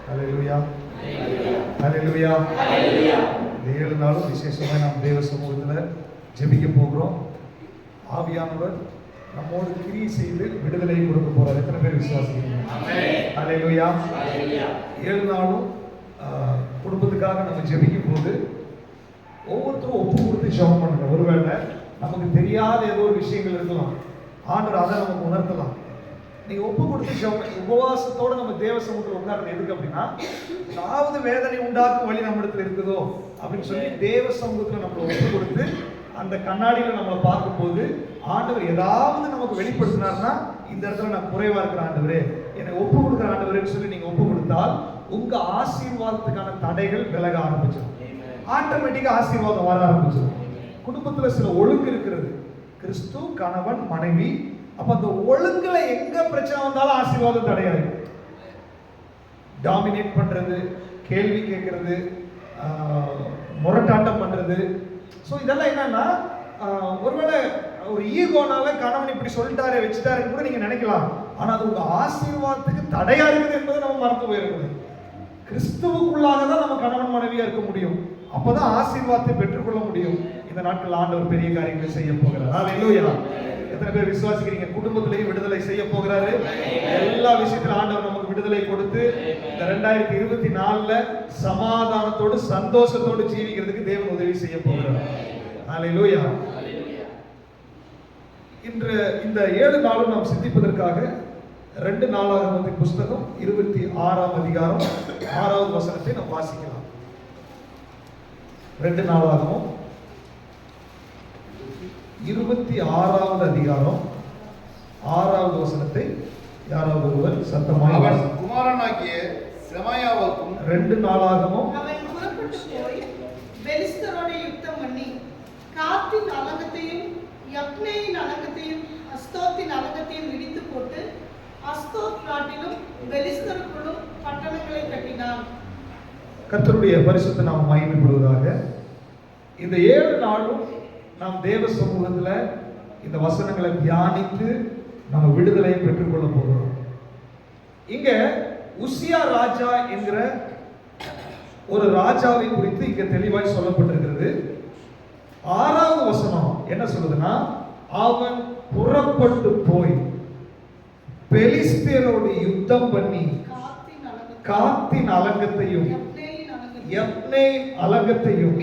ஹல்லேலூயா, ஹல்லேலூயா. இந்த 7 நாளும் விசேஷமாக நாம் தேவ சமூகத்தில் ஜெபிக்க போகிறோம். ஆவியானவர் நம்மோடு கிரியை செய்து விடுதலை கொடுக்க போறார். எத்தனை பேர் விசுவாசிக்கிறீங்க? ஹல்லேலூயா. 7 நாளும் குடும்பத்துக்காக நம்ம ஜெபிக்கும் போது ஒவ்வொருத்தரும் ஒப்பு கொடுத்து ஜெபம் பண்ணுங்க. ஒருவேளை நமக்கு தெரியாத ஏதோ ஒரு விஷயங்கள் இருக்கலாம், ஆண்டவர் அதை நமக்கு உணர்த்தலாம். நீங்க ஒப்பு கொடுத்து ஜெபம், உபவாசத்தோட நம்ம தேவ சமூகத்தில் உட்கார்றது எதுக்கு அப்படின்னா, ஏதாவது வேதனை உண்டாக்கும் வழி நம்ம இடத்துல இருக்குதோ அப்படின்னு சொல்லி தேவ சமூகத்தில் நம்மளை ஒப்பு கொடுத்து அந்த கண்ணாடியில நம்மளை பார்க்கும்போது ஆண்டவர் ஏதாவது நமக்கு வெளிப்படுத்தினார்னா, இந்த இடத்துல நான் குறைவா இருக்கிற ஆண்டவரே, என்னை ஒப்பு கொடுக்குற ஆண்டவரேன்னு சொல்லி நீங்க ஒப்பு கொடுத்தால் உங்க ஆசீர்வாதத்துக்கான தடைகள் விலக ஆரம்பிச்சிடும். ஆட்டோமேட்டிக்கா ஆசீர்வாதம் வர ஆரம்பிச்சிடும். குடும்பத்துல சில ஒழுங்கு இருக்கிறது, கிறிஸ்து, கணவன், மனைவி. அப்ப அந்த ஒழுங்குல எங்க பிரச்சனை வந்தாலும் ஆசீர்வாதம் தடையாயிடும். டாமினேட் பண்றது, கேள்வி கேட்கறது, முரட்டாட்டம் பண்றது. ஸோ இதெல்லாம் என்னன்னா, ஒருவேளை ஒரு ஈகோனால கணவன் இப்படி சொல்லிட்டாரு வச்சுட்டாருன்னு கூட நீங்க நினைக்கலாம். ஆனா அது உங்க ஆசீர்வாதத்துக்கு தடையா இருக்குது என்பதை நம்ம மறந்து போயிருக்கணும். கிறிஸ்துவுக்குள்ளாக தான் நம்ம கணவன் மனைவியா இருக்க முடியும். அப்பதான் ஆசீர்வாதத்தை பெற்றுக்கொள்ள முடியும். இந்த நாட்கள் ஆண்டவர் பெரிய காரியங்களை செய்ய போகிறார். ஹல்லேலூயா. எத்தனை பேர் விசுவாசிக்கிறீங்க? குடும்பத்திலேயும் விடுதலை செய்ய போகிறாரு. எல்லா விஷயத்திலும் ஆண்டவர் நமக்கு விடுதலை கொடுத்து இந்த 2024ல சமாதானத்தோடு சந்தோஷத்தோடு ஜீவிக்கிறதுக்கு தேவன் உதவி செய்ய போகிறார். ஹல்லேலூயா. இன்று இந்த 7 நாளும் நாம் சிந்திப்பதற்காக 2 நாளாகமத்தின் புஸ்தகம் 26ஆம் அதிகாரம் 6வது வசனத்தை நாம் வாசிக்கலாம். 2 நாளாகமம் 26வது அதிகாரம் 6வது வசனத்தை யாராவது ஒருவர் சத்தமாக அவன் குமாரனாகிய செமாயாவுக்கும் 2 நாளாகமம் அவன் புறப்பட்டு போய் பெலிஸ்தரோடு யுத்தம் பண்ணி காத்தின் அலங்கத்தையும் யப்னேயின் அலங்கத்தையும் அஸ்தோத்தின் அலங்கத்தையும் இடித்து போட்டு அஸ்தோத் நாட்டிலும் பெலிஸ்தருக்குள்ளும் பட்டணங்களை கட்டினான். கர்த்தருடைய பரிசுத்த நாமம் மகிமைப்படுவதாக. இந்த 7 நாளும் நாம் தேவ சமூகத்துல இந்த வசனங்களை தியானித்து நம்ம விடுதலையை பெற்றுக்கொள்ள போகிறோம். இங்க உசியா ராஜா என்கிற ஒரு ராஜாவை குறித்து இங்க தெளிவாய் சொல்லப்பட்டிருக்கிறது. 6வது வசனம் என்ன சொல்லுதுன்னா, அவன் புறப்பட்டு போய் பெலிஸ்தரோடு யுத்தம் பண்ணி காத்தின் அலங்கத்தையும் யப்னேயின் அலங்கத்தையும்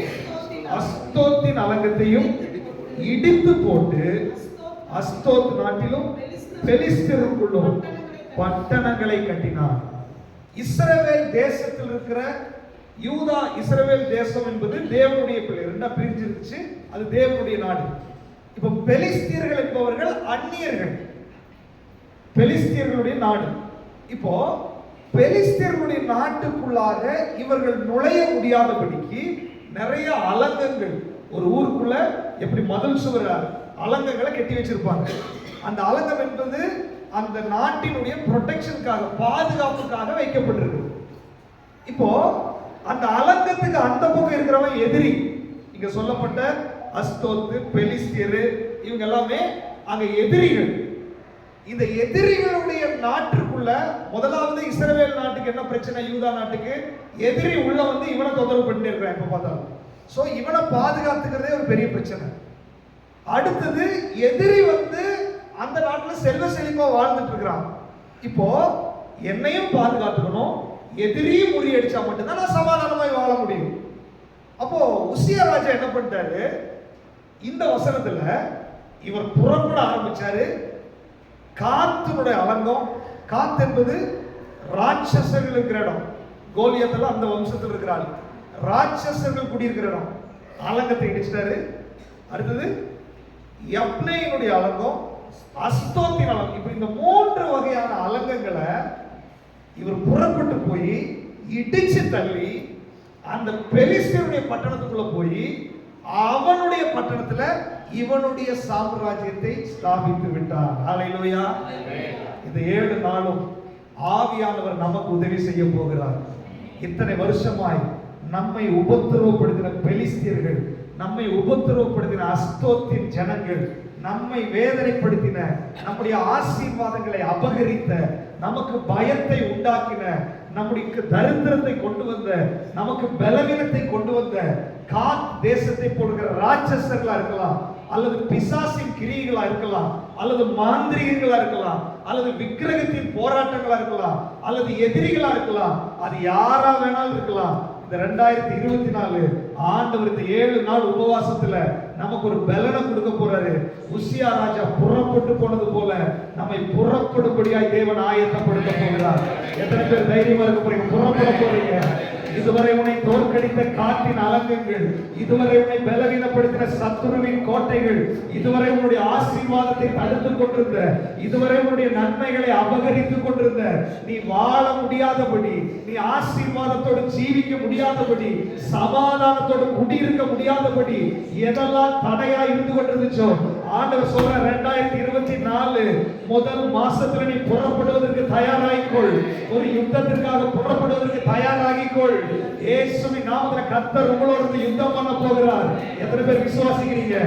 அஸ்தோத்தின் அலங்கத்தையும் இடித்து போட்டு அஸ்தோத் நாட்டிலும் பெலிஸ்தருக்குள்ளும் பட்டணங்களை கட்டினார். இஸ்ரவேல் தேசத்தில் இருக்கிற யூதா, இஸ்ரவேல் தேசம் என்பது தேவனுடைய பிள்ளை, ரெண்டா பிரிஞ்சிருச்சு. அது தேவனுடைய நாடு. இப்ப பெலிஸ்தியர்கள் என்பவர்கள் அந்நியர்கள், பெலிஸ்தியர்களுடைய நாடு. இப்போ பெலிஸ்தியர்களுடைய நாட்டுக்குள்ளாக இவர்கள் நுழைய முடியாதபடிக்கு நிறைய அலங்கங்கள், ஒரு ஊருக்குள்ள எப்படி மதில் சுவர் அலங்கங்களை கட்டி வச்சிருப்பாங்க. அந்த அலங்கம் என்பது அந்த நாட்டினுடைய ப்ரொடெக்ஷனுக்காக, பாதுகாப்புக்காக வைக்கப்பட்டிருக்கு. இப்போ அந்த அலங்கத்துக்கு அந்த பக்கம் இருக்கிறவன் எதிரி. இங்க சொல்லப்பட்ட அஸ்தோத்து, பெலிஸ்தியர், இவங்க எல்லாமே அங்க எதிரிகள். இந்த எதிரிகளுடைய நாட்டுக்குள்ள முதலாவது இஸ்ரவேல் நாட்டுக்கு என்ன பிரச்சனை? யூதா நாட்டுக்கு எதிரி உள்ள வந்து இவனை தொந்தரவு பண்ணிட்டு இருக்கிறான் எப்ப பார்த்தாலும். சோ இவனை பாதுகாத்துக்கிறதே ஒரு பெரிய பிரச்சனை. அடுத்தது எதிரி வந்து அந்த நாட்டுல செல்வ செழிப்பா வாழ்ந்துட்டு இருக்கிறான். இப்போ என்னையும் பாதுகாத்துக்கணும், எதிரியும் முறியடிச்சா மட்டும்தான் நான் சமாதானமாய் வாழ முடியும். அப்போ உசியா ராஜா என்ன பண்ணிட்டாரு? இந்த வசனத்துல இவர் புறப்பட ஆரம்பிச்சாரு. காத்தினுடைய அலங்கம், காத் என்பது ராட்சசர்கள் இருக்கிற இடம். கோலியத்தெல்லாம் அந்த வம்சத்தில் இருக்கிறாள். ராட்சசர்கள் குடியிருக்கிற இடம். அலங்கத்தை இடிச்சிட்டாரு. அடுத்தது யப்னேயினுடைய அலங்கம், அஸ்தோத்தின் அலங்கம். இப்ப இந்த 3 வகையான அலங்கங்களை இவர் புறப்பட்டு போய் இடிச்சு தள்ளி அந்த பெலிஸ்தருடைய பட்டணத்துக்குள்ள போய் அவனுடைய பட்டணத்துல இவனுடைய சாம்ராஜ்யத்தை ஸ்தாபித்து விட்டார். ஹல்லேலூயா. இந்த 7 நாளும் ஆவியானவர் நமக்கு உதவி செய்ய போகிறார். இத்தனை வருஷமாய் நம்மை உபத்திரவப்படுத்தின பெலிஸ்தியர்கள், நம்மை உபத்திரவப்படுத்தின அஸ்தோத்தின் ஜனங்கள், நம்மை வேதனைப்படுத்தின, நம்முடைய ஆசீர்வாதங்களை அபகரித்த, நமக்கு பயத்தை உண்டாக்கின, நம்முடைய தரித்திரத்தை கொண்டு வந்த, நமக்கு பலவீனத்தை கொண்டு வந்த காத் தேசத்தை போடுகிற ராட்சசர்களா இருக்கலாம், அல்லது பிசாசின் கிரியைகளா இருக்கலாம், அல்லது மாந்திரிகங்களா இருக்கலாம், அல்லது விக்கிரகத்தின் போராட்டங்களா இருக்கலாம், அல்லது எதிரிகளா இருக்கலாம், அது யாரா வேணாலும் இருக்கலாம். இந்த 2024 ஆண்டவர் இந்த 7 நாள் உபவாசத்துல நமக்கு ஒரு பலனை கொடுக்க போறாரு. உசியா ராஜா புறப்பட்டு போனது போல நம்மை புறப்படும்படியாய் தேவன் ஆயத்தப்படுத்த போகிறார். எத்தனை பேர் தைரியமா இருக்க போறீங்க? புறப்பட போறீங்க. இதுவரை உன்னை தோற்கடித்த காட்டின் அலங்கங்கள், இதுவரை உன்னை பலவீனப்படுத்தின சத்துருவின் கோட்டைகள், இதுவரை உன்னுடைய ஆசீர்வாதத்தை தடுத்துக் கொண்டிருந்த, இதுவரை உன்னுடைய நன்மைகளை அபகரித்துக் கொண்டிருந்த, நீ வாழ முடியாதபடி, நீ ஆசீர்வாதத்தோடு ஜீவிக்க முடியாதபடி, சமாதானத்தோடு குடியிருக்க முடியாதபடி எதெல்லாம் தடையா இருந்து கொண்டிருந்துச்சோ, ஆண்டவர் சொல்ற 2024 முதல் மாசத்துல நீ புறப்படுவதற்கு தயாராகிக்கொள். ஒரு யுத்தத்திற்காக புறப்படுவதற்கு தயாராகிக்கொள். இயேசுவின் நாமத்துல கர்த்தர் உங்களோடு யுத்தம் பண்ண போகிறார். எத்தனை பேர் விசுவாசிக்கிறீங்க?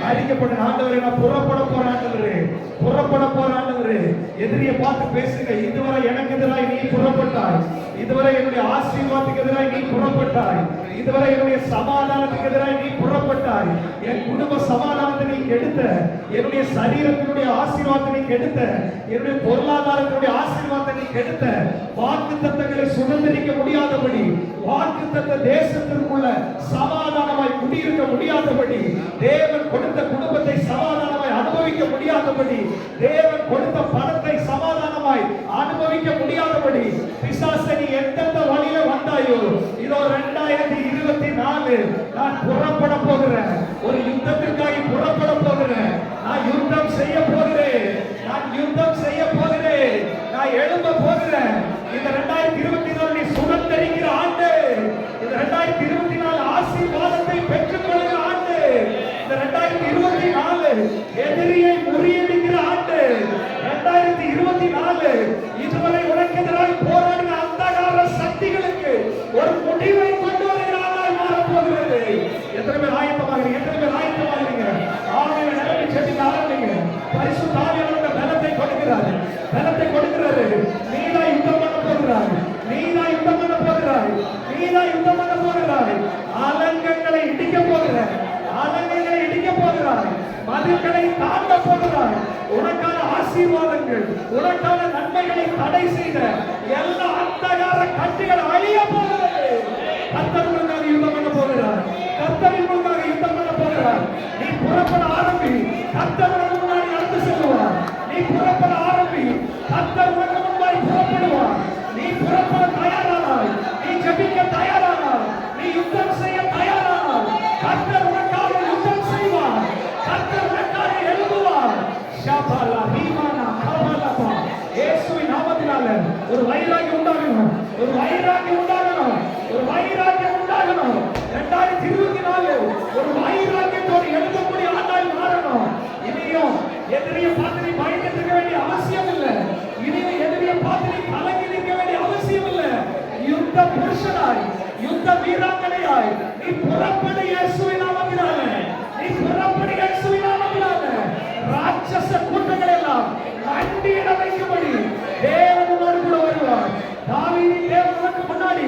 அறிக்கப்பட்ட ஆண்டவரே, நான் புறப்பட போறேன் ஆண்டவரே, புறப்பட போறேன் ஆண்டவரே. எதிரியை பார்த்து பேசுங்க. இதுவரை எனக்கு எதிராய் நீ புறப்பட்டாய், இதுவரை என்னுடைய ஆசீர்வாதத்துக்கு எதிராய் நீ புறப்பட்டாய், இதுவரை என்னுடைய சமாதானத்துக்கு எதிராய் நீ புறப்பட்டாய். என் குடும்ப சமாதானத்தை நீ கெடுத்த, என்னுடைய சரீரத்தினுடைய ஆசீர்வாதத்தை நீ கெடுத்த, என்னுடைய பொருளாதாரத்தினுடைய ஆசீர்வாதத்தை நீ கெடுத்த, வாக்குத்தத்தங்களை சுதந்திரிக்க முடியாதபடி, வாக்குத்தத்த தேசத்திற்குள்ள சமாதானமாய் குடியிருக்க முடியாதபடி, தேவன் கொடுத்த குடும்பத்தை சமாதானமாய் அனுபவிக்க முடியாதபடி, தேவன் கொடுத்த பணத்தை சமாதானமாய் அனுபவிக்க முடியாதபடி, பிசாசு நீ எந்தெந்த வழியில வந்தாயோ, இதோ 2024 நான் புறப்பட போகிறேன். ஒரு யுத்தத்திற்காக புறப்பட போகிறேன். நான் யுத்தம் செய்ய போகிறேன். நான் யுத்தம் செய்ய போகிறேன். நான் எழும்ப போகிறேன். இந்த 2024 நீ சுதந்திரிக்கிற ஆண்டு. இந்த 2024 ஆசீர்வாதத்தை பெற்றுக் கொள்கிற ஆண்டு. இந்த 2024 எதிரியை முறியடிக்கிற ஆண்டு. 2024 இதுவரை உனக்கு எதிராக போராடின அந்தகார சக்திகளுக்கு ஒரு முடிவை கொண்டு வருகிற ஆண்டாய் மாறப் போகிறது. எத்தனை பேர் ஆயத்தமாகிறீங்க? எத்தனை பேர் ஆயத்தமாகிறீங்க? ஆவியை நிரம்பி செபிக்க ஆரம்பிங்க. பரிசுத்த ஆவியானவர் பலத்தை கொடுக்கிறார், பலத்தை கொடுக்கிறாரு. நீதான் யுத்தம் பண்ண போகிறாய், நீதான் யுத்தம் பண்ண போகிறாய், நீதான் யுத்தம் பண்ண போகிறாய். அலங்கங்களை இடிக்க போகிறாய், அலங்கங்களை இடிக்க போகிறாய், மதில்களை தாண்ட போகிறாய். உனக்கான ஆசீர்வாதங்கள், உனக்கான நன்மைகளை தடை செய்த எல்லா அந்தகார கட்டுகள் அழிய போகிறது. கர்த்தர் உனக்காக யுத்தம் பண்ண போகிறார். கர்த்தர் உனக்காக யுத்தம் பண்ண போகிறார். நீ புறப்பட ஆரம்பி. கர்த்தர் உனக்கு முன்னாடி நடந்து செல்லுவார். நீ புறப்பட ஆரம்பி. கர்த்தர் உனக்கு முன்னாடி புறப்படுவார். நீ புறப்பட தயாரானாய், நீ ஜெபிக்க தயாரானாய், நீ யுத்தம் செய்ய தயாரானாய், கர்த்தர் உனக்காக யுத்தம் செய்வார். கர்த்தர் உனக்காக எழுதுவார். ஷபாலா ஹீமானா கபாலபா. இயேசுவின் நாமத்தினால ஒரு வைராக்கியம் உண்டாகணும், ஒரு வைராக்கியம் உண்டாகணும், ஒரு வைராக்கியம் உண்டாகணும். 2024 ஒரு வைராக்கியத்தோடு எழுதக்கூடிய ஆண்டாய் மாறணும். இனியும் எதிரியை பார்த்து நீ பயந்துட்டு இருக்க வேண்டிய அவசியம் இல்லை. இனியும் எதிரியை பார்த்து நீ கலங்கி நிற்க வேண்டிய அவசியம் இல்லை. யுத்த புருஷனாய், யுத்த வீராங்கனையாய் நீ புறப்படு இயேசுவின் நாமத்தினால. நீ புறப்படு இயேசுவின் நாமத்தினால. ராட்சச கூட்டங்கள் எல்லாம் அண்டியிட வைக்கும்படி தேவன் உன்னோடு கூட வருவார். தாவீதின் தேவன் உனக்கு முன்னாடி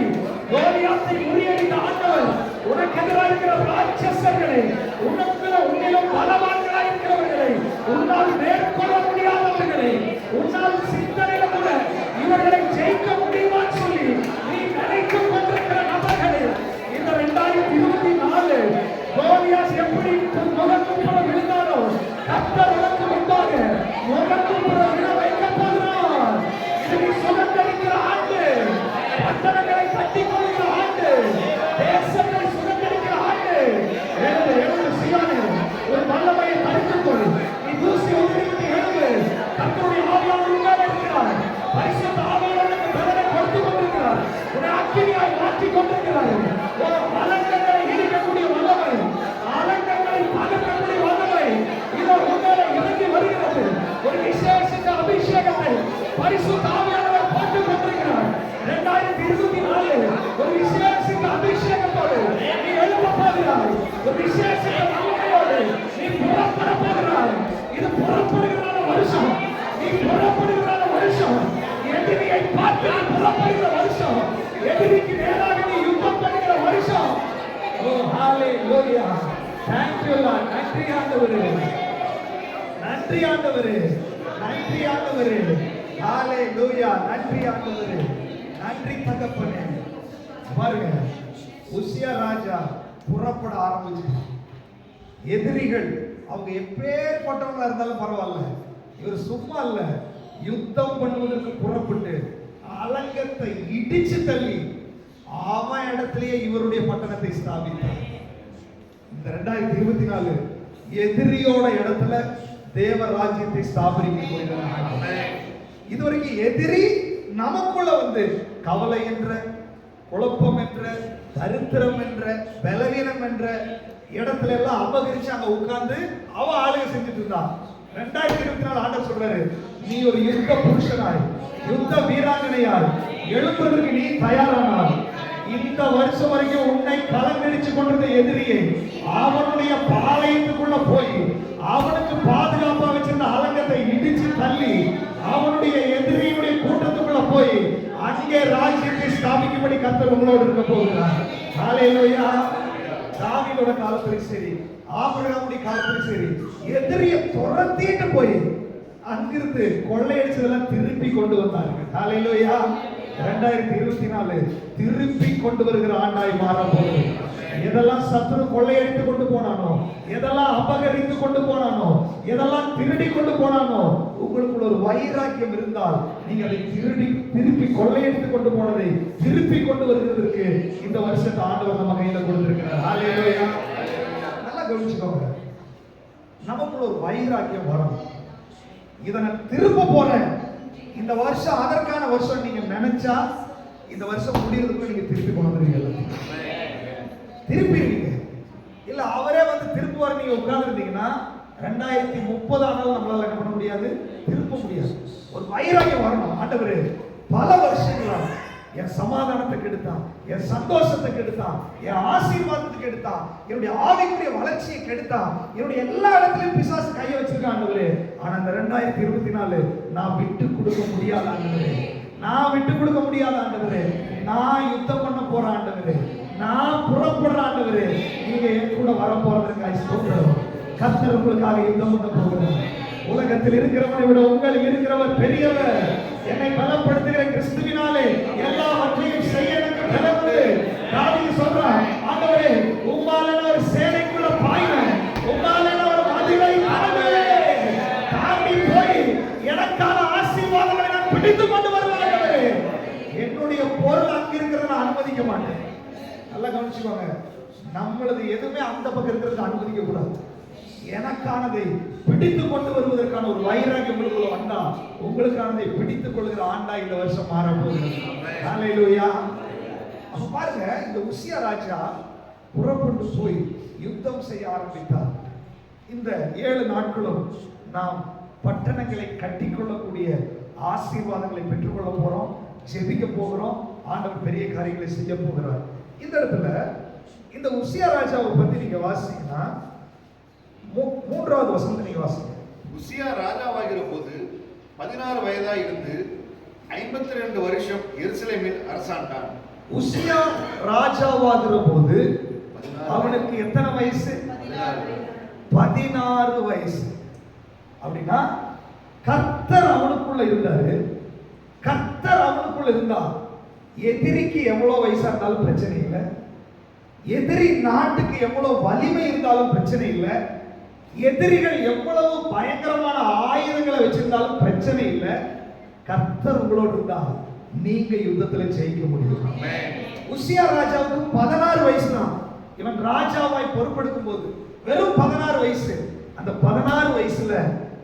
கோலியாத்தை முறியடித்த ஆண்டவர் உனக்கு எதிராக இருக்கிற ராட்சசர்களை, உன்னிலும் பலவான்களாய் இருக்கிறவர்களை, உன்னால் மேற்கொள்ள முடியாதவர்களை, உன்னால் சிந்தனையில கூட இவர்களை ஜெயிக்க முடியுமா சொல்லி நீ நினைத்துக் கொண்டிருக்கிற நபர்களே, இந்த 2024 கோலியாத் எப்படி முகத்துப்புற விழுந்தாரோ, கர்த்தர் உனக்கு முன்பாக முகத்துப்புற விழ வைக்க போகிறார். இது நீ சுதந்திரிக்கிற ஆண்டு, பட்டணங்களை கட்டிக் கொள்கிற ஆண்டு, தேசத்தை சுதந்திரிக்கிற ஆண்டு. எழுந்து சீயோனே, ஒரு வல்லமையை தடுத்துக் கொள். நீ தூசி ஒதுக்கிட்டு எழுந்து. கர்த்தருடைய ஆவியானவர் உன்மேல் இருக்கிறார். பரிசுத்த ஆவியானவருக்கு பலனை கொடுத்துக் கொண்டிருக்கிறார். உன்னை அக்கினியாய் மாற்றிக் கொண்டிருக்கிறார். அலங்கங்களை இடிக்கக்கூடிய வல்லமை, அலங்கங்களை தகர்க்கக்கூடிய வல்லமை இதோ உன்மேல இறங்கி வருகிறது. ஒரு விசேஷித்த அபிஷேகத்தை பரிசுத்த ஆவியானவர் போட்டுக் கொண்டிருக்கிறார். 2024 ஒரு விசேஷித்த அபிஷேகத்தோடு நீ எழும்ப போகிறாய். ஒரு விசேஷித்த நன்மையோடு நீ புறப்பட போகிறாய். இது புறப்படுகிற வருஷம். நீ புறப்படுகிற வருஷம். எதிரியை பார்த்து நீ புறப்படுகிற வருஷம். நன்றி ஆண்டவரே, நன்றி ஆண்டவரே, ஹalleluya, நன்றி ஆண்டவரே, நன்றி தகப்பனே. பாருங்க, உசியா ராஜா புறப்பட ஆரம்பிச்சார். எதிரிகள் அவங்க எப்பேற்பட்டவங்களா இருந்தாலும் பரவாயில்ல, இவர் சும்மா இல்ல, யுத்தம் பண்ணுவதற்கு புறப்பட்டு அலங்கத்தை இடிச்சு தள்ளி அவன் இடத்திலேயே இவருடைய பட்டணத்தை ஸ்தாபித்தார். இந்த 2024 எதிரியோட இடத்துல தேவ ராஜ்யத்தை ஸ்தாபிக்க போகிறார். இதுவரைக்கும் எதிரி நமக்குள்ள வந்து கவலை என்ற, குழப்பம் என்ற, தரித்திரம் என்ற, பலவீனம் என்ற இடத்துல எல்லாம் அபகரிச்சு அங்க உட்கார்ந்து அவ ஆளுகை செஞ்சுட்டு இருந்தான். 2024 ஆண்டவர் சொல்றாரு, நீ ஒரு யுத்த புருஷனாய், யுத்த வீராங்கனையாய் எழுப்புவதற்கு நீ தயாரானால் இந்த வருஷம் வரைக்கும் உன்னை கலங்கடிச்சு கொண்டிருந்த எதிரியை அவனுடைய பாளையத்துக்குள்ள போய் அவனுக்கு பாதுகாப்பா வச்சிருந்த அலங்கத்தை இடிச்சு தள்ளி அவனுடைய எதிரியுடைய கூட்டத்துக்குள்ள போய் அங்கே ராஜ்யத்தை ஸ்தாபிக்கும்படி கர்த்தர் உங்களோடு இருக்க போகிறார். ஹalleluya. தாவீதோட காலத்திலும் சரி, ஆபிரகாமுடைய காலத்திலும் சரி, எதிரியை துரத்திட்டு போய் அங்கிருந்து கொள்ளையடிச்சதெல்லாம் திருப்பி கொண்டு வந்தார்கள். ஹalleluya. 2024 திருப்பி கொண்டு வருகிற ஆண்டாய் மாற போகுது. எதெல்லாம் சத்துரு கொள்ளையடித்து கொண்டு போனானோ, எதெல்லாம் அபகரித்து கொண்டு போனானோ, எதெல்லாம் திருடி கொண்டு போனானோ, உங்களுக்குள்ள ஒரு வைராக்கியம் இருந்தால் நீங்க அதை திருப்பி கொள்ளையடித்து கொண்டு போனதை திருப்பி கொண்டு வருகிறதுக்கு இந்த வருஷத்தை ஆண்டவர் நம்ம கையில கொடுத்திருக்கிறார். ஹalleluya. நல்லா கவனிச்சுக்கோங்க, நமக்குள்ள ஒரு வைராக்கியம் வரணும். இதை நான் திரும்ப போறேன், இந்த வருஷம் அதற்கான வருஷம் நீங்க நினைச்சா இந்த வருஷம் முடியறதுக்குள்ள நீங்க திருப்பி கொண்டு வந்துருவீங்க. திருப்பிடுவீங்க. இல்ல அவரே வந்து திருப்புவார் நீங்க உட்கார்ந்து இருந்தீங்கன்னா 2030 ஆனாலும் நம்மளால என்ன பண்ண முடியாது, திருப்ப முடியாது. ஒரு வைராக்கியம் வரணும். ஆண்டவரே, பல வருஷங்களா என் சமாதானத்தை கெடுத்தான், என் சந்தோஷத்தை கெடுத்தான், என் ஆசீர்வாதத்தை கெடுத்தான், என்னுடைய ஆவிக்குரிய வளர்ச்சியை கெடுத்தான், என்னுடைய எல்லா இடத்துலயும் பிசாசு கையை வச்சிருக்கான் ஆண்டவரே. ஆனா இந்த 2024 நான் விட்டு கொடுக்க முடியாத ஆண்டவரே, நான் விட்டு கொடுக்க முடியாத ஆண்டவரே, நான் யுத்தம் பண்ண போற ஆண்டவரே, நான் புறப்படுற ஆண்டவரே, நீங்க என் கூட வர போறதுக்காக ஸ்தோத்திரம். கர்த்தர் உங்களுக்காக யுத்தம் பண்ண போகிறார். உலகத்தில் இருக்கிறவனை விட உங்களில் இருக்கிறவர் பெரியவர். என்னை பலப்படுத்துகிற கிறிஸ்துவினாலே எல்லாவற்றையும் செய்ய எனக்கு பலம் உண்டு. தாவீது சொல்றான், ஆண்டவரே, உம்மால ஒரு சேனைக்குள்ள பாய்வேன், உம்மால ஒரு மதிலை தாண்டி போய் எனக்கான ஆசீர்வாதங்களை நான் பிடித்து கொண்டு வருவேன். ஆண்டவரே, என்னுடைய பொருள் அங்க இருக்கிறத நான் அனுமதிக்க மாட்டேன். நல்லா கவனிச்சுக்கோங்க, நம்மளது எதுவுமே அந்த பக்கம் இருக்கிறது அனுமதிக்க கூடாது. எனக்கானதை பிடித்து கொண்டு வருவதற்கான ஒரு வைராகியம் உங்களுக்குள்ள வந்தா உங்களுக்கானதை பிடித்துக் கொள்கிற ஆண்டா இந்த வருஷம் மாற போகுது. ஹalleluya. அப்ப பாருங்க, இந்த உசியா ராஜா புறப்பட்டு போய் யுத்தம் செய்ய ஆரம்பித்தார். இந்த 7 நாட்களும் நாம் பட்டணங்களை கட்டிக்கொள்ளக்கூடிய ஆசீர்வாதங்களை பெற்றுக்கொள்ள போறோம், ஜெபிக்க போகிறோம். ஆண்டவர் பெரிய காரியங்களை செய்ய போகிறார். இந்த இடத்துல இந்த உசியா ராஜாவை பத்தி நீங்க வாசிங்கன்னா 3வது வசனத்தை நீங்க வாசிங்க. உசியா ராஜாவாகிற போது 16 வயதாய் இருந்து 52 வருஷம் எருசலேமில் அரசாண்டான். உசியா ராஜாவாகிற போது அவனுக்கு எத்தனை வயசு? 16 வயசு. அப்படின்னா கர்த்தர் அவனுக்குள்ள இருந்தாரு. கர்த்தர் அவனுக்குள்ள இருந்தா எதிரிக்கு எவ்வளவு வயசா இருந்தாலும் பிரச்சனை இல்லை, எதிரி நாட்டுக்கு எவ்வளவு வலிமை இருந்தாலும் பிரச்சனை இல்லை, எதிரிகள் எவ்வளவு பயங்கரமான ஆயுதங்களை வச்சிருந்தாலும் பிரச்சனை இல்லை. கர்த்தர் உங்களோடு இருந்தா நீங்க யுத்தத்துல ஜெயிக்க முடியும். உசியா ராஜாவுக்கு 16 வயசு தான். இவன் ராஜாவாய் பொறுப்பெடுக்கும் போது வெறும் 16 வயசு. அந்த 16 வயசுல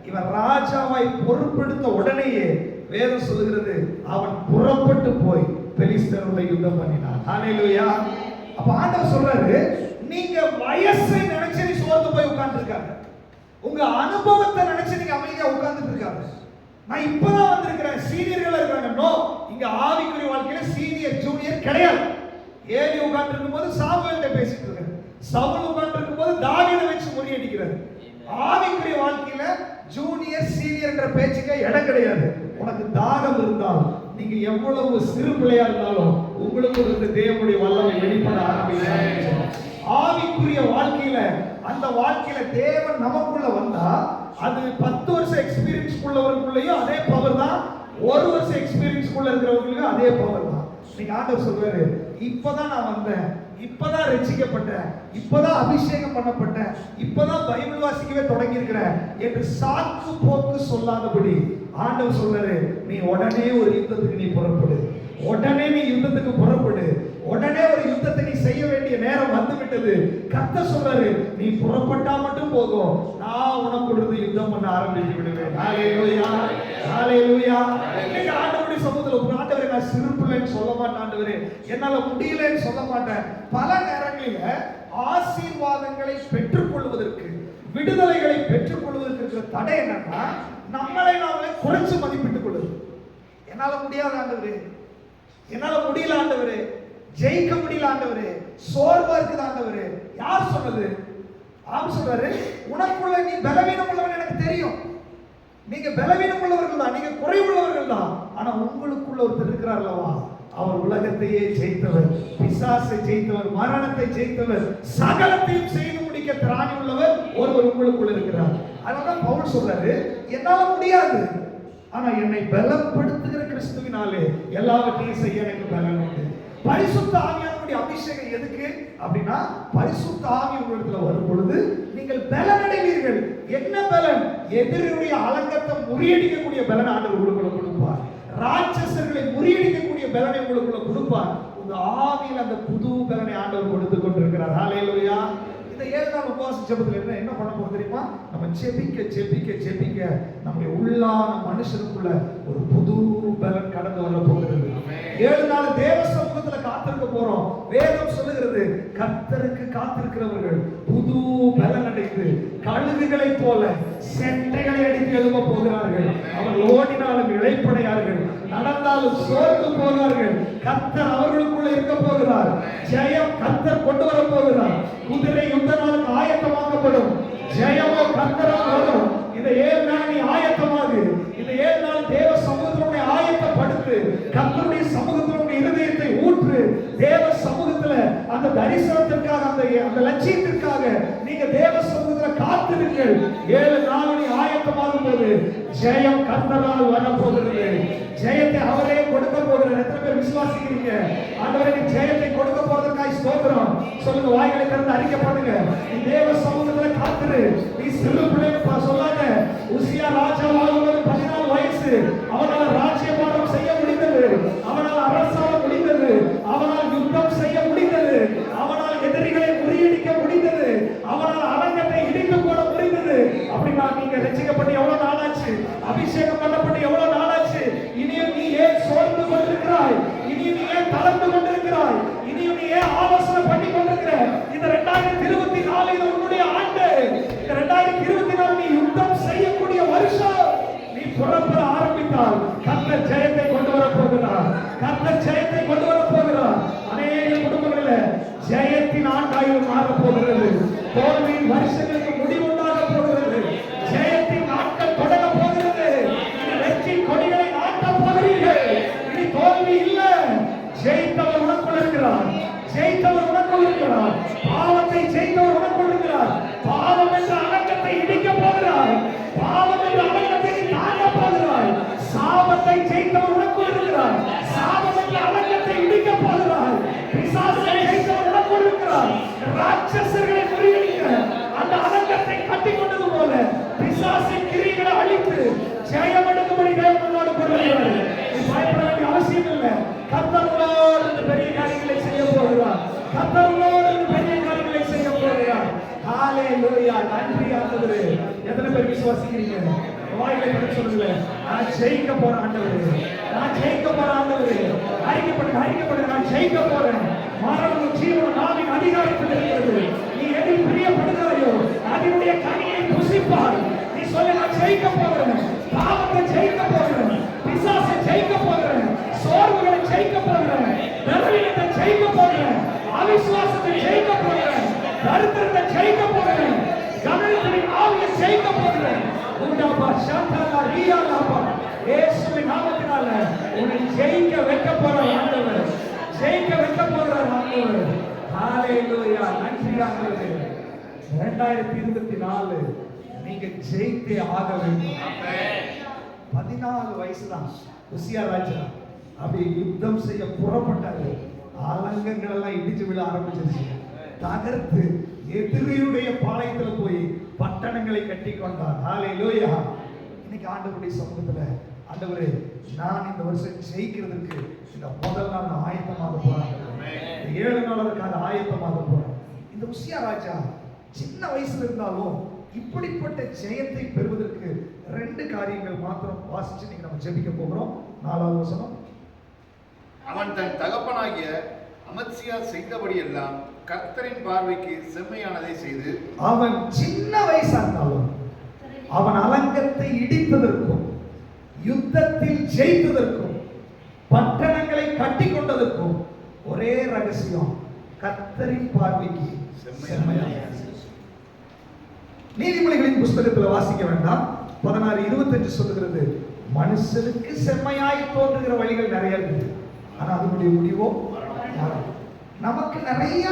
இவன் ராஜாவாய் பொறுப்பெடுத்த உடனேயே வேதம் சொல்லுகிறது, அவன் புறப்பட்டு போய் பெலிஸ்தரோட யுத்தம் பண்ணினான். ஹalleluya. அப்ப ஆண்டவர் சொல்றாரு, நீங்க வயசை நினைச்சு நீ சோர்ந்து போய் உட்கார்ந்து இருக்காங்க, உங்க அனுபவத்தை நினைச்சு நீங்க அமைதியா உட்கார்ந்துட்டு இருக்காங்க. நான் இப்பதான் வந்திருக்கிறேன், சீனியர்கள் இருக்காங்க. நோ, இங்க ஆவிக்குரிய வாழ்க்கையில சீனியர் ஜூனியர் கிடையாது. ஏலி உட்கார்ந்து இருக்கும்போது சாமுவேல்கிட்ட பேசிட்டு இருக்காரு, சவுல் உட்கார்ந்து இருக்கும்போது தாவீதை வச்சு முறியடிக்கிறார். ஆவிக்குரிய வாழ்க்கையில ஜூனியர் சீனியர் என்ற பேச்சுக்கே இடம் கிடையாது. உனக்கு தாகம் இருந்தால், நீங்க எவ்வளவு சிறு பிள்ளையா இருந்தாலும் உங்களுக்கு இந்த தேவனுடைய வல்லமை வெளிப்பட ஆரம்பிக்கும். ஆவிக்குரிய வாழ்க்கையில அந்த வாழ்க்கையில தேவன் நமக்குள்ள வந்தா அது 10 வருஷம் எக்ஸ்பீரியன்ஸ் உள்ளவர்களுக்குள்ளேயும் அதே பவர் தான், 1 வருஷம் எக்ஸ்பீரியன்ஸ் உள்ள இருக்கிறவங்களுக்கும் அதே பவர் தான். இன்னைக்கு ஆண்டவர் சொல்றாரு, இப்பதான் நான் வந்தேன், இப்பதான் ரட்சிக்கப்பட்டேன், இப்பதான் அபிஷேகம் பண்ணப்பட்டேன், இப்பதான் பைபிள் வாசிக்கவே தொடங்கி இருக்கிறேன் என்று சாக்கு போக்கு சொல்லாதபடி ஆண்டவர் சொல்றாரு, நீ உடனே ஒரு யுத்தத்துக்கு நீ புறப்படு, உடனே நீ யுத்தத்துக்கு புறப்படு, உடனே ஒரு யுத்தத்தை நீ செய்ய வேண்டிய நேரம் வந்து விட்டது. கர்த்தர் சொல்றாரு, நீ புறப்பட்டா மட்டும் போதும், நான் உனக்கு யுத்தம் பண்ண ஆரம்பித்து விடுவேன். ஹalleluya, ஹalleluya. இன்னைக்கு ஆண்டவருடைய சமூகத்துல ஆண்டவரே, நான் சிறு பிள்ளைன்னு சொல்ல மாட்டேன், ஆண்டவரே என்னால முடியலன்னு சொல்ல மாட்டேன். பல நேரங்களில ஆசீர்வாதங்களை பெற்றுக்கொள்வதற்கு, விடுதலைகளை பெற்றுக்கொள்வதற்கு இருக்கிற தடை என்னன்னா, நம்மளை நாமே குறைச்சு மதிப்பிட்டுக் கொள்வது. என்னால முடியாத ஆண்டவரே, என்னால முடியல ஆண்டவரே, ஜெயிக்க முடியல ஆண்டவரே, சோர்வா இருக்குது ஆண்டவரே. யார் சொன்னது? ஆம் சொல்றாரு, உனக்குள்ள நீ பலவீனம் உள்ளவன் எனக்கு தெரியும். நீங்க பலவீனம் உள்ளவர்கள் தான், நீங்க குறைவுள்ளவர்கள் தான். ஆனா உங்களுக்குள்ள ஒருத்தர் இருக்கிறார் அல்லவா, அவர் உலகத்தையே ஜெயித்தவர், பிசாசை ஜெயித்தவர், மரணத்தை ஜெயித்தவர், சகலத்தையும் செய்து முடிக்க திராணி உள்ளவர் ஒருவர் உங்களுக்குள்ள இருக்கிறார். அதனால பவுல் சொல்றாரு, என்னால முடியாது, ஆனா என்னை பலப்படுத்துகிற கிறிஸ்துவினாலே எல்லாவற்றையும் செய்ய எனக்கு பலன் உண்டு. பரிசுத்த ஆவியானவருடைய அபிஷேகம் எதுக்கு அப்படின்னா, பரிசுத்த ஆவி உங்களிடத்துல வரும் பொழுது நீங்கள் பலன் அடைவீர்கள். என்ன பலன்? எதிரியுடைய அலங்கத்தை முறியடிக்கக்கூடிய பலன் ஆண்டவர் உங்களுக்குள்ள கொடுப்பார். ராட்சசர்களை முறியடிக்கக்கூடிய பலனை உங்களுக்குள்ள கொடுப்பார். உங்க ஆவியில் அந்த புது பலனை ஆண்டவர் கொடுத்து கொண்டிருக்கிறார். ஹalleluya. இந்த 7 நாள் உபவாச ஜெபத்துல என்ன பண்ண போறோம் தெரியுமா? நம்ம ஜெபிக்க ஜெபிக்க ஜெபிக்க நம்முடைய உள்ளான மனுஷனுக்குள்ள ஒரு புது பலன் கடந்து வர போகிறது. 7 நாள் தேவ சமூகத்துல காத்திருக்க போறோம். வேதம் சொல்லுகிறது, கர்த்தருக்கு காத்திருக்கிறவர்கள் புது பலன் அடைந்து கழுகுகளை போல செட்டைகளை அடித்து எழும்ப போகிறார்கள். அவர்கள் ஓடினாலும் இளைப்படையார்கள், நடந்தாலும் சோர்ந்து போகிறார்கள். கர்த்தர் அவர்களுக்குள்ள இருக்க போகிறார். ஜெயம் கர்த்தர் கொண்டு வர போகிறார். குதிரை யுத்த நாளுக்கு ஆயத்தமாக்கப்படும். ஜெயமோ கர்த்தரால் வரும். இந்த 7 நாள் நீ ஆயத்தமாகு. இந்த 7 நாள் தேவ சமூகத்தினுடைய ஆயத்தப்படுத்து. கர்த்தருடைய சமூகத்தினுடைய இருதயத்தை ஊற்று. தேவ சமூகத்துல அந்த தரிசனத்திற்காக, அந்த லட்சியத்திற்காக நீங்க தேவ சமூகத்துல காத்திருங்கள். 7 நாள் நீ ஆயத்தமாகும் போது ஜெயம் கர்த்தரால் வரப்போகிறது. ஜெயத்தை அவரே கொடுக்க போகிறார். எத்தனை பேர் விசுவாசிக்கிறீங்க? ஆண்டவரே, நீ ஜெயத்தை கொடுக்க போறதற்காக ஸ்தோத்திரம் சொல்லுங்க. வாய்களை திறந்து அறிக்கை பண்ணுங்க. நீ தேவ சமூகத்துல காத்திரு. நீ சிறு பிள்ளைங்க சொல்லாத. உசியா ராஜாவாகும்போது 14 வயசு. அவனால் ராஜ்யபாரம் செய்ய முடிந்தது, அவனால் அரசாள முடிந்தது, அவனால் யுத்தம் செய்ய முடிந்தது, அவனால் எதிரிகளை முறியடிக்க முடிந்தது, அவனால் அலங்கத்தை இடித்து போட முடிந்தது. அப்படின்னா நீங்க ரட்சிக்கப்பட்டு எவ்வளவு நாளாச்சு? அபிஷேகம் பண்ணப்பட்டு எவ்வளவு நாளாச்சு? இனியும் நீ ஏன் சோர்ந்து கொண்டிருக்கிறாய்? இனியும் நீ ஏன் தளர்ந்து கொண்டிருக்கிறாய்? இனியும் நீ ஏன் ஆலோசனை பண்ணி கொண்டிருக்கிற? இந்த 2024 இது உன்னுடைய ஆண்டு. இந்த 2024 நீ யுத்தம் செய்யக்கூடிய வருஷம். நீ புறப்பட ஆரம்பித்தால் கர்த்தர் ஜெயத்தை கொண்டு வர போகிறார். கர்த்தர் ஜெயத்தை கொண்டு வர போகிறார். அநேக குடும்பங்களில் ஜெயத்தின் ஆண்டாயுள் மாற போகிறது. தோல்வியின் வருஷங்களுக்கு முடிவுண்டாக போகிறது. ஜெயத்தின் நாட்கள் தொடங்க போகிறது. வெற்றி கொடிகளை நாட்ட போகிறீர்கள். இனி தோல்வி இல்லை. ஜெயித்தவர் உனக்குள் இருக்கிறார். ஜெயித்தவர் உனக்குள் இருக்கிறார். பாவத்தை ஜெயித்தவர் உனக்குள் இருக்கிறார். பாவம் என்ற அடக்கத்தை இடிக்க போகிறார். பாவம் என்ற அடக்கத்தை தாங்க போகிறார். சாபத்தை ஜெயித்தவர் உனக்குள் இருக்கிறார். சாபம் என்ற அடக்கத்தை இடிக்க போகிறார். பிசாசை ஜெயித்தவர் உனக்குள் இருக்கிறார். ராட்சசர்களை முறியடிக்க அந்த அடக்கத்தை கட்டிக் கொண்டது போல பிசாசின் கிரியைகளை அழித்து ஜெயம் எடுக்கும்படி தேவன் உன்னோடு கூட இருக்கிறார். நீ பயப்பட வேண்டிய அவசியம் இல்லை. கர்த்தர் உன்னோடு பெரிய காரியங்களை செய்ய போகிறார். கர்த்தர் உன்னோடு பெரிய காரியங்களை செய்ய போகிறார். ஹalleluya. நன்றி ஆண்டவரே. எத்தனை பேர் விசுவாசிக்கிறீங்க? வாயிலை திறந்து சொல்லுங்க. நான் ஜெயிக்க போறேன் ஆண்டவரே. நான் ஜெயிக்க போறேன் ஆண்டவரே. அறிக்கைப்படுங்க, அறிக்கைப்படுங்க. நான் ஜெயிக்க போறேன். மரணமும் ஜீவனும் நாவின் அதிகாரத்தில் இருக்கிறது. நீ எதில் பிரியப்படுகிறாயோ அதனுடைய கனியை புசிப்பாய். நீ சொல்ல, நான் ஜெயிக்க போகிறேன். பாவத்தை ஜெயிக்க போகிறேன். பிசாசை ஜெயிக்க போகிறேன். சோர்வுகளை ஜெயிக்க போகிறேன். பலவீனத்தை ஜெயிக்க போகிறேன். அவிசுவாசத்தை ஜெயிக்க போகிறேன். தரித்திரத்தை ஜெயிக்க போகிறேன். கவனத்தின் ஆவியை ஜெயிக்க போகிறேன். உண்டாபா ஷாந்தா ரியாலாபா இயேசுவின் நாமத்தினால உன்னை ஜெயிக்க வைக்க போற ஆண்டவர். ஜெயிக்க வைக்க போற ஆண்டவர். ஹalleluya. நன்றி ஆண்டவரே. 2024 நீங்க ஜெயித்தே ஆக வேண்டும். 14 வயசுதான் உசியா ராஜா அப்படி யுத்தம் செய்ய புறப்பட்டாரு. அலங்கங்கள் எல்லாம் இடிச்சு விழ ஆரம்பிச்சிருச்சு. தகர்த்து எதிரியுடைய பாளையத்துல போய் பட்டணங்களை கட்டி கொண்டார். ஹalleluya. இன்னைக்கு ஆண்டவருடைய சமூகத்துல ஆண்டவரே, நான் இந்த வருஷம் ஜெயிக்கிறதுக்கு இந்த முதல் நாள் நான் ஆயத்தமாக போறேன். 7 நாள் அதுக்காக ஆயத்தமாக போறேன். இந்த உசியா ராஜா சின்ன வயசுல இருந்தாலும் இப்படிப்பட்ட ஜெயத்தை பெறுவதற்கு 2 காரியங்கள் மாத்திரம் வாசிச்சு நீங்க நம்ம ஜெபிக்க போகிறோம். 4வது வசனம். அவன் தன் தகப்பனாகிய அமத்சியா செய்தபடி எல்லாம் கர்த்தரின் பார்வைக்கு செம்மையானதை செய்து, அவன் சின்ன வயசா இருந்தாலும் அவன் அலங்கத்தை இடித்ததற்கும் யுத்தத்தில் ஜெயித்ததற்கும் பட்டணங்களை கட்டி கொண்டதற்கும் ஒரே ரகசியம், கர்த்தரின் பார்வைக்கு செம்மையானதை. நீதிமொழிகளின் புஸ்தகத்தில் வாசிக்க வேண்டாம். 16:25 சொல்லுகிறது, மனுஷனுக்கு செம்மையாய் தோன்றுகிற வழிகள் நிறைய இருக்குது, ஆனா அதனுடைய முடிவோ மரணம். நமக்கு நிறைய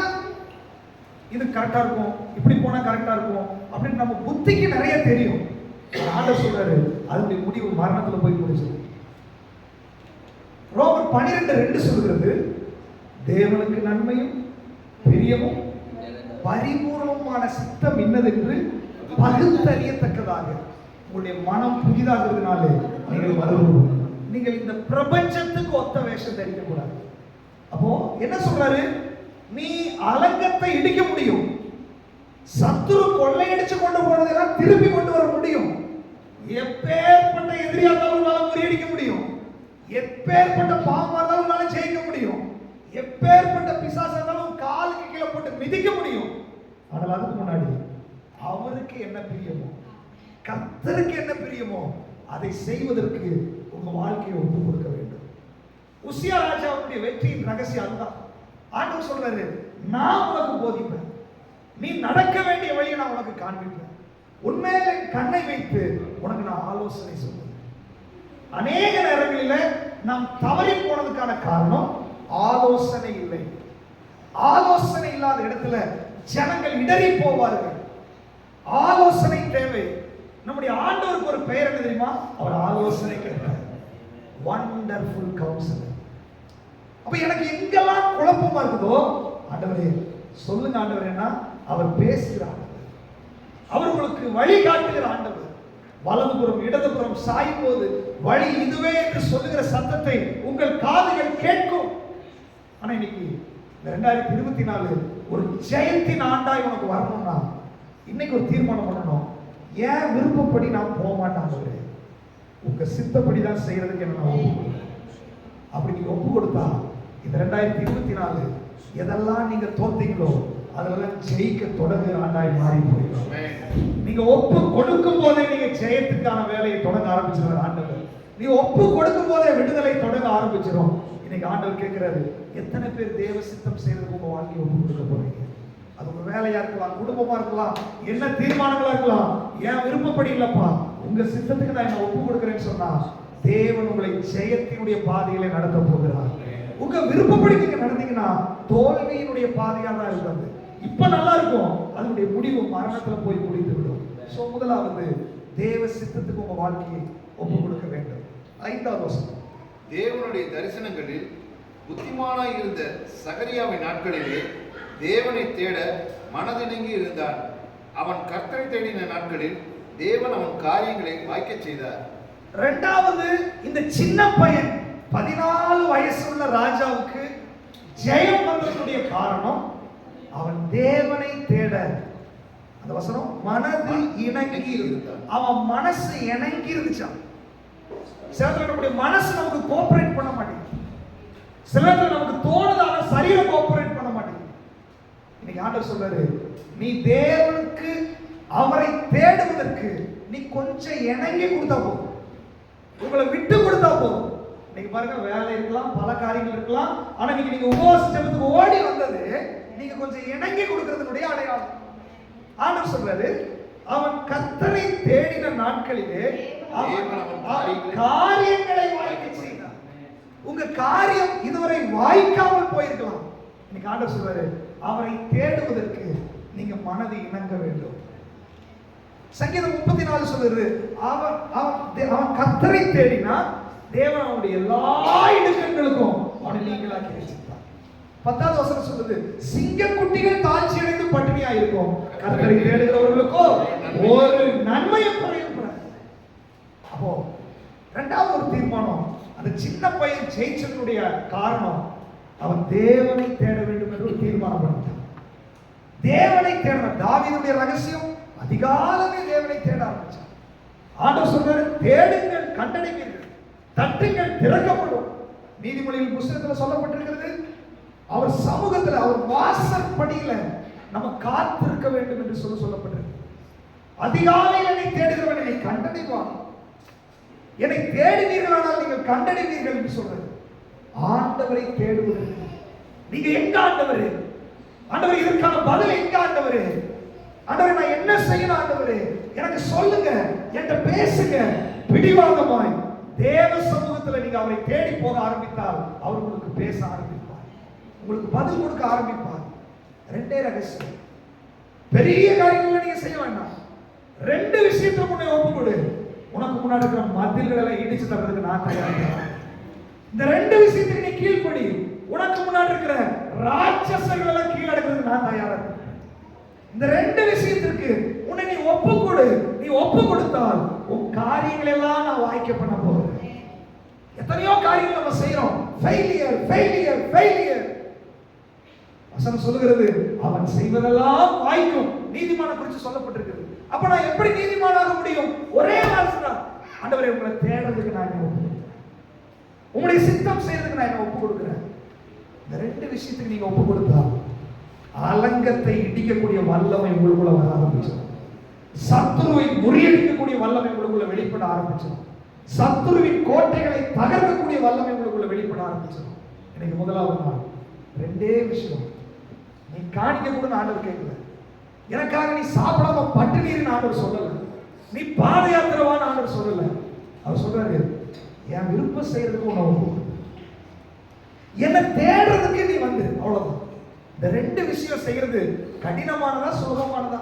இது கரெக்டா இருக்கும், இப்படி போனா கரெக்டா இருக்கும் அப்படின்னு நம்ம புத்திக்கு நிறைய தெரியும். ஆண்டவர் சொல்றாரு அதனுடைய முடிவு மரணத்துல போய் முடிச்சிடும். ரோமர் 12:2 சொல்லுகிறது, தேவனுக்கு நன்மையும் பிரியமும் பரிபூர்ணமான சித்தம் இன்னதென்று பகுத்தறியத்தக்கதாக உங்களுடைய மனம் புதிதாகிறதுனாலே நீங்கள் வருவோம். நீங்கள் இந்த பிரபஞ்சத்துக்கு ஒத்த வேஷம் தரிக்க கூடாது. அப்போ என்ன சொல்றாரு, நீ அலங்கத்தை இடிக்க முடியும், சத்துரு கொள்ளையடிச்சு கொண்டு போனதெல்லாம் திருப்பி கொண்டு வர முடியும், எப்பேற்பட்ட எதிரியா இருந்தாலும் உன்னால முறியடிக்க முடியும், எப்பேற்பட்ட பாவமா இருந்தாலும் உன்னால ஜெயிக்க முடியும், எப்பேற்பட்ட பிசாசா இருந்தாலும் காலுக்கு கீழே போட்டு மிதிக்க முடியும். ஆனால் அதுக்கு முன்னாடி அவருக்கு என்ன பிரியமோ, கர்த்தருக்கு என்ன பிரியமோ அதை செய்வதற்கு உங்க வாழ்க்கையை ஒப்பு கொடுக்க வேண்டும். உசியா ராஜாவுடைய வெற்றியின் ரகசியம் அதுதான். ஆண்டவர் சொல்றாரு, நான் உனக்கு போதிப்பேன், நீ நடக்க வேண்டிய வழியை நான் உனக்கு காண்பிப்பேன், உண்மையில கண்ணை வைத்து உனக்கு நான் ஆலோசனை சொல்லுவேன். அநேக நேரங்களில் நாம் தவறி போனதுக்கான காரணம் ஆலோசனை இல்லை. ஆலோசனை இல்லாத இடத்துல ஜனங்கள் இடறி போவார்கள். ஆலோசனை தேவை. நம்முடைய ஆண்டவருக்கு ஒரு பெயர் என்ன தெரியுமா? அவர் ஆலோசனை கேட்கிறார், வண்டர்ஃபுல் கவுன்சிலர். அப்ப எனக்கு எங்கெல்லாம் குழப்பமா இருக்குதோ, ஆண்டவரே சொல்லுங்க ஆண்டவரேன்னா அவர் பேசுகிறார். அவர் உங்களுக்கு வழி காட்டுகிற ஆண்டவர். வலதுபுறம் இடதுபுறம் சாயும் போது வழி இதுவே என்று சொல்லுகிற சத்தத்தை உங்கள் காதுகள் கேட்கும். ஆனா இன்னைக்கு 2024 ஒரு ஜெயத்தின் ஆண்டாய் உனக்கு வரணும்னா இன்னைக்கு ஒரு தீர்மானம் பண்ணணும். ஏன் விருப்பப்படி நான் போக மாட்டேன், உங்க சித்தப்படி தான் செய்யறதுக்கு என்ன நான் ஒப்பு கொடுக்கிறேன். அப்படி நீங்க ஒப்பு கொடுத்தா இந்த 2024 எதெல்லாம் நீங்க தோத்தீங்களோ அதெல்லாம் ஜெயிக்க தொடங்குற ஆண்டாய் மாறி போயிடும். நீங்க ஒப்பு கொடுக்கும் போதே நீங்க ஜெயத்துக்கான வேலையை தொடங்க ஆரம்பிச்சிருவார் ஆண்டவர். நீ ஒப்பு கொடுக்கும் போதே விடுதலை தொடங்க ஆரம்பிச்சிடும். இன்னைக்கு ஆண்டவர் கேட்கிறாரு, எத்தனை பேர் தேவ சித்தம் செய்யறதுக்கு உங்க வாழ்க்கையை ஒப்பு கொடுக்க போறீங்க? அது உங்க வேலையா இருக்கலாம், குடும்பமா இருக்கலாம், என்ன தீர்மானங்களா இருக்கலாம். ஏன் விருப்பப்படி இல்லப்பா, உங்க சித்தத்துக்கு நான் என்ன ஒப்பு கொடுக்கிறேன்னு சொன்னா தேவன் உங்களை ஜெயத்தினுடைய பாதையில நடத்த போகிறார். உங்க விருப்பப்படி நீங்க நடந்தீங்கன்னா தோல்வியினுடைய பாதையா தான் இருக்காது. இப்ப நல்லா இருக்கும், அதனுடைய முடிவு மரணத்துல போய் முடிந்து விடும். சோ முதலாவது தேவ சித்தத்துக்கு உங்க வாழ்க்கையை ஒப்பு கொடுக்க வேண்டும். 5வது வசனம். தேவனுடைய தரிசனங்களில் புத்திமானாய் இருந்த சகரியாவின் நாட்களிலே தேவனை தேட மனதிணங்கி இருந்தான். அவன் கர்த்தரை தேடின நாட்களில் தேவன் அவன் காரியங்களை வாய்க்கச் செய்தார். 2வது, இந்த சின்ன பையன் 14 வயசுள்ள ராஜாவுக்கு ஜெயம் வந்ததுடைய காரணம் அவன் தேவனை தேட. அந்த வசனம் மனது இணங்கி இருந்தான். அவன் மனசு இணங்கி இருந்துச்சான். சில நேரத்துல நம்முடைய மனசு நமக்கு கோஆபரேட் பண்ண மாட்டேங்குது. சில நேரத்துல நமக்கு தோணுது, ஆனா சரீரம் கோஆபரேட் பண்ண மாட்டேங்குது. இன்னைக்கு ஆண்டவர் சொல்றாரு, நீ தேவனுக்கு அவரை தேடுவதற்கு நீ கொஞ்சம் இணங்கி கொடுத்தா போதும், உங்களை விட்டு கொடுத்தா போதும். இன்னைக்கு பாருங்க, வேலை இருக்கலாம், பல காரியங்கள் இருக்கலாம், ஆனா நீங்க உபவாச ஜெபத்துக்கு ஓடி வந்தது நீங்க கொஞ்சம் இணங்கி கொடுக்கிறதுனுடைய அடையாளம். ஆண்டவர் சொல்றாரு, அவன் கர்த்தரை தேடின நாட்களிலே அவன் காரியங்களை வாய்க்க செய்தான். உங்க காரியம் இதுவரை வாய்க்காமல் போயிருக்கலாம். இன்னைக்கு ஆண்டவர் சொல்றாரு, அவரை தேடுவதற்கு நீங்க மனதை இணங்க வேண்டும். சங்கீதம் 34 சொல்லுது, அவன் கர்த்தரை தேடினா தேவன் அவனுடைய எல்லா இடுக்கங்களுக்கும் அவனை நீங்களாக்கி வச்சிருப்பார். 10வது வசனம் சொல்லுது, சிங்கக்குட்டிகள் தாழ்ச்சி அடைந்து பட்டினியா இருக்கும், கர்த்தரை தேடுகிறவர்களுக்கோ ஒரு நன்மையை குறையக்கூடாது. அப்போ இரண்டாவது ஒரு தீர்மானம், அந்த சின்ன பையன் ஜெயிச்சதனுடைய காரணம் அவன் தேவனை தேட வேண்டும் என்று ஒரு தீர்மானம் பண்ணிட்டான். தேவனை தேடணும். தாவீதுடைய ரகசியம் அதிகாலமே தேவனை தேட ஆரம்பிச்சான். ஆண்டவர் சொல்றாரு, தேடுங்கள் கண்டடைவீர்கள், தட்டுங்கள் திறக்கப்படும். நீதிமொழிகள் புத்தகத்தில் சொல்லப்பட்டிருக்கிறது, அவர் சமூகத்தில் அவர் வாசற்படியில நம்ம காத்திருக்க வேண்டும் என்று சொல்லப்பட்டிருக்கு. அதிகாலையில் என்னை தேடுகிறவன் என்னை கண்டடைவான், என்னை தேடினீர்களானால் நீங்கள் கண்டடைவீர்கள் என்று சொல்றது. ஆண்டவரை தேடுவதற்கு நீங்க எங்க ஆண்டவரே, ஆண்டவரே இதற்கான பதில் எங்க ஆண்டவரே, ஆண்டவரே நான் என்ன செய்யணும் ஆண்டவரே எனக்கு சொல்லுங்க, என்கிட்ட பேசுங்க. பிடிவாதமாய் தேவ சமூகத்துல நீங்க அவரை தேடி போக ஆரம்பித்தால் அவர் உங்களுக்கு பேச ஆரம்பிப்பார், உங்களுக்கு பதில் கொடுக்க ஆரம்பிப்பார். ரெண்டே ரகசியம், பெரிய காரியங்களை நீங்க செய்ய வேண்டாம். ரெண்டு விஷயத்தை முன்னே ஒப்பு கொடு. உனக்கு முன்னாடி இருக்கிற மதில்களை எல்லாம் இடிச்சு தர்றதுக்கு நான் தயாரிக்கிறேன். இந்த ரெண்டு விஷயத்துக்கு நீ கீழ்ப்படி. உனக்கு முன்னாடி இருக்கிற ராட்சசர்கள் எல்லாம் கீழடக்கிறதுக்கு நான் தயாரா இருக்கேன். இந்த ரெண்டு விஷயத்திற்கு உன்னை நீ ஒப்பு கொடு. நீ ஒப்பு கொடுத்தால் உன் காரியங்கள் எல்லாம் நான் வாய்க்க பண்ண போறேன். எத்தனையோ காரியங்கள் நம்ம செய்யறோம், ஃபெயிலியர் ஃபெயிலியர் ஃபெயிலியர். வசனம் சொல்லுகிறது, அவன் செய்வதெல்லாம் வாய்க்கும். நீதிமான குறித்து சொல்லப்பட்டிருக்கிறது. அப்ப நான் எப்படி நீதிமானாக முடியும்? ஒரே வாசனை, ஆண்டவரே உங்களை தேடுறதுக்கு நான் என்ன ஒப்பு கொடுக்கிறேன், உங்களுடைய சித்தம் செய்யறதுக்கு நான் என்ன ஒப்பு கொடுக்கிறேன். இந்த ரெண்டு விஷயத்துக்கு நீங்க ஒப்பு கொடுத்தா அலங்கத்தை இடிக்கக்கூடிய வல்லமை உங்களுக்குள்ள வர ஆரம்பிச்சிடும். சத்துருவை முறியடிக்கக்கூடிய வல்லமை உங்களுக்குள்ள வெளிப்பட ஆரம்பிச்சிடும். சத்துருவின் கோட்டைகளை தகர்க்கக்கூடிய வல்லமை உங்களுக்குள்ள வெளிப்பட ஆரம்பிச்சிடும். எனக்கு முதலாவது நாள் ரெண்டே விஷயம். நீ காணிக்க கூட ஆண்டவர் கேட்கல, எனக்காக நீ சாப்பிடாம பட்டினின்னு ஆண்டவர் சொல்லல, நீ பாத யாத்திரவான்னு ஆண்டவர் சொல்லல. அவர் சொல்றாரு, என் விருப்பம் செய்யறதுக்கு உன்னை ஒப்பு, என்ன தேடுறதுக்கு நீ வந்து, அவ்வளவுதான். இந்த ரெண்டு விஷயம் செய்யறது கடினமானதா சுலபமானதா?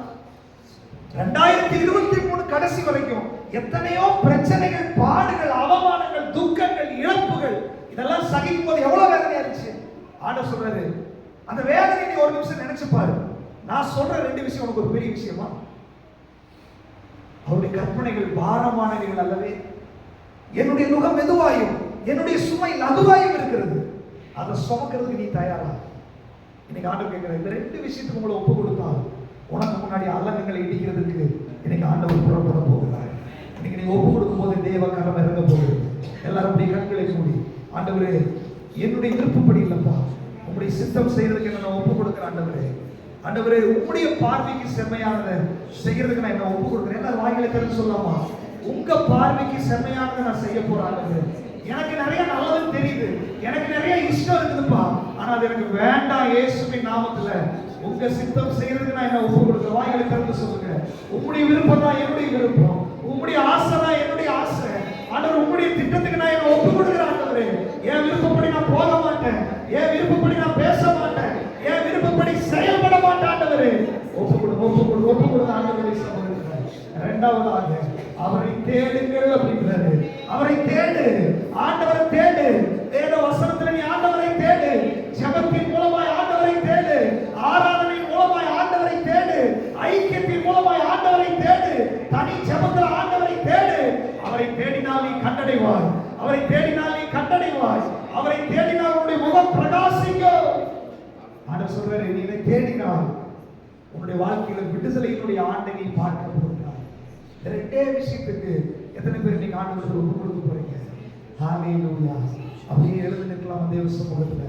2023 கடைசி வரைக்கும் எத்தனையோ பிரச்சனைகள், பாடுகள், அவமானங்கள், துக்கங்கள், இழப்புகள், இதெல்லாம் சகிக்கும் போது எவ்வளவு வேதனையா இருந்துச்சு. ஆண்டவர் சொல்றாரு, அந்த வேதனை நீ ஒரு நிமிஷம் நினைச்சு பாரு. நான் சொல்ற ரெண்டு விஷயம் உனக்கு ஒரு பெரிய விஷயமா? அவருடைய கற்பனைகள் பாரமானவைகள் அல்லவே, என்னுடைய நுகம் மெதுவாயும் என்னுடைய சுமை லகுவாயும் இருக்கிறது. அதை சுமக்கிறதுக்கு நீ தயாரா? இன்னைக்கு ஆண்டவர் கேட்கிற இந்த ரெண்டு விஷயத்துக்கு உங்களை ஒப்பு கொடுத்தால் உனக்கு முன்னாடி அலங்கங்களை இடிக்கிறதுக்கு இன்னைக்கு ஆண்டவர் புறப்பட போகிறார். இன்னைக்கு நீங்க ஒப்பு கொடுக்கும் போது தேவ கரம் இறங்க போகுது. எல்லாரும் அப்படி கண்களை மூடி, ஆண்டவரே என்னுடைய விருப்பப்படி இல்லப்பா, உங்களுடைய சித்தம் செய்யறதுக்கு என்ன ஒப்பு கொடுக்குற ஆண்டவரே. ஆண்டவரே உங்களுடைய பார்வைக்கு செம்மையானதை செய்யறதுக்கு நான் என்ன ஒப்பு கொடுக்குறேன். எல்லாரும் வாய்களை திறந்து சொல்லாமா, உங்க பார்வைக்கு செம்மையானதை நான் செய்ய போறேன் ஆண்டவரே. எனக்கு நிறைய நல்லது தெரியுது, எனக்கு நிறைய இஷ்டம் இருக்குதுப்பா, ஆனா அது எனக்கு வேண்டாம். இயேசுவின் நாமத்துல உங்க சித்தம் செய்யறதுக்கு நான் என்ன ஒப்பு கொடுக்குறேன். வாய்களை திறந்து சொல்லுங்க, உங்களுடைய விருப்பம் தான் என்னுடைய விருப்பம், உங்களுடைய ஆசை தான் என்னுடைய ஆசை. ஆண்டவர் உங்களுடைய திட்டத்துக்கு நான் என்ன ஒப்பு கொடுக்குறேன் ஆண்டவரே. என் விருப்பப்படி நான் போக மாட்டேன், என் விருப்பப்படி நான் பேச மாட்டேன், என் விருப்பப்படி செயல்பட மாட்டேன் ஆண்டவரே. ஒப்பு கொடு, ஒப்பு கொடு, ஒப்பு கொடு ஆண்டவரே. சகோதரர்களே, இரண்டாவதாக அவரை தேடுங்கள் அப்படின்றாரு. அவரை தேடு, ஆண்டவரை தேடு. வேத வசனத்துல நீ ஆண்டவரை தேடு, ஜெபத்தின் மூலமாய் ஆண்டவரை தேடு, ஆராதனை மூலமாய் ஆண்டவரை தேடு, ஐக்கியத்தின் மூலமாய் ஆண்டவரை தேடு, தனி ஜெபத்தில் ஆண்டவரை தேடு. அவரை தேடினால் நீ கண்டடைவாய், அவரை தேடினால் நீ கண்டடைவாய், அவரை தேடினால் உன்னுடைய முகம் பிரகாசிக்கும். ஆண்டவர் சொல்றாரு, நீ இதை தேடினால் உன்னுடைய வாழ்க்கையில விடுதலையினுடைய ஆண்டை நீ பார்க்க போகிறாய். இந்த ரெண்டே விஷயத்துக்கு எத்தனை பேர் நீங்க ஆண்டவருக்கு ஒப்பு கொடுக்க போறீங்க? ஹalleluya. அப்படியே எழுந்து நிற்கலாம் தேவ சமூகத்துல.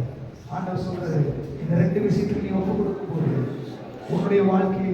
ஆண்டவர் சொல்றாரு, இந்த ரெண்டு விஷயத்துக்கு நீ ஒப்பு கொடுக்க போறீங்க. உன்னுடைய வாழ்க்கையில்